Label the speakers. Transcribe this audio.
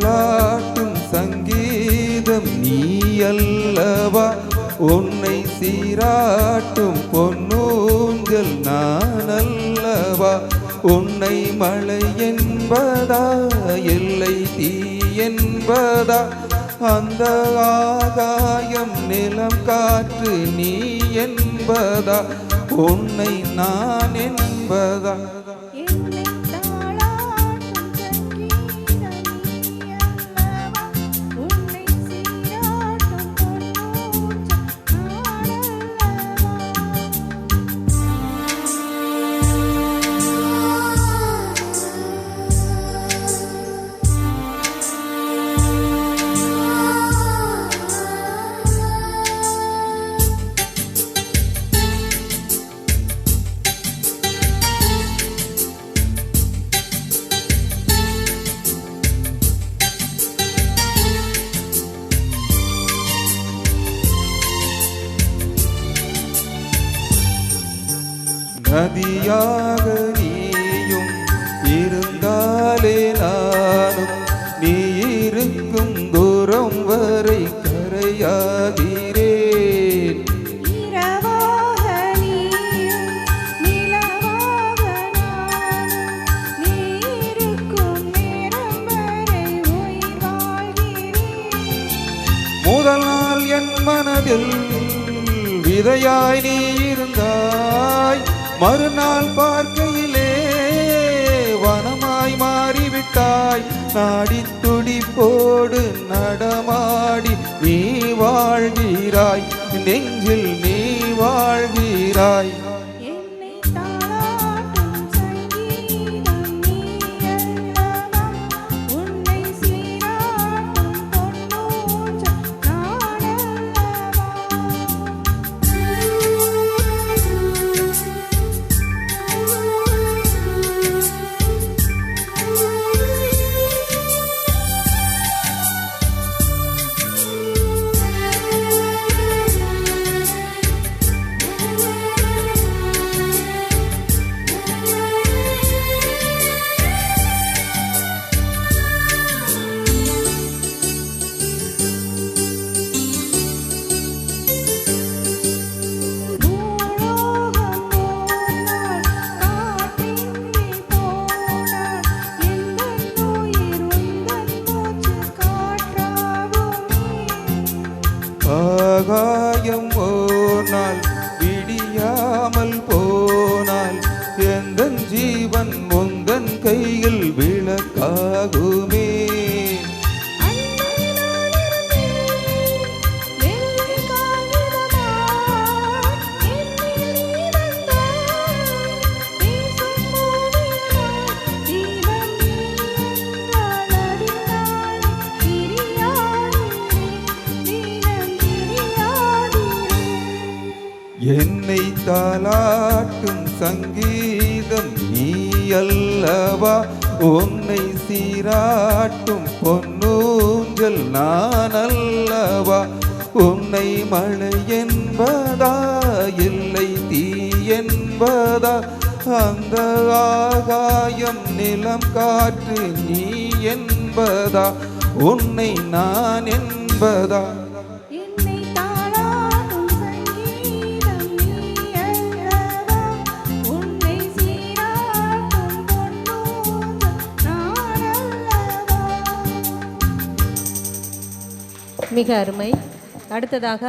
Speaker 1: தாலாட்டும் சங்கீதம் நீ அல்லவா, உன்னை சீராட்டும் பொன்னூஞ்சல் நான் அல்லவா. உன்னை மழை என்பதா எல்லை தீ என்பதா, அந்த ஆகாயம் நிலம் காற்று நீ என்பதா, உன்னை நான் என்பதா. நதியாக நீயும் இருந்தாலே நானும், நீ இருக்கும் தூரம் வரை கரையாகிறேன்.
Speaker 2: இரவாக நீயும் நிலவாக நானும், நீ இருக்கும் நேரம் வரை உயிர் வாழ்கிறேன்.
Speaker 1: முதல் நாள் என் மனதில் விதையாய் நீ இருந்தாய், மறுநாள் பார்க்கையிலே வனமாய் மாறிவிட்டாய். நாடி துடிப்போடு நடமாடி நீ வாழ்கிறாய், நெஞ்சில் நீ வாழ்கிறாய். ஆகாயம் போனால் விடியாமல் போனால், எந்தன் ஜீவன் முந்தன் கையில் விளக்காகுமே. என்னை தாலாட்டும் சங்கீதம் நீ அல்லவா, உன்னை சீராட்டும் பொன்னூஞ்சல் நான் அல்லவா. உன்னை மழை என்பதா இல்லை தீ என்பதா, அந்த ஆகாயம் நிலம் காற்று நீ என்பதா, உன்னை நான் என்பதா.
Speaker 3: மிக அருமை. அடுத்ததாக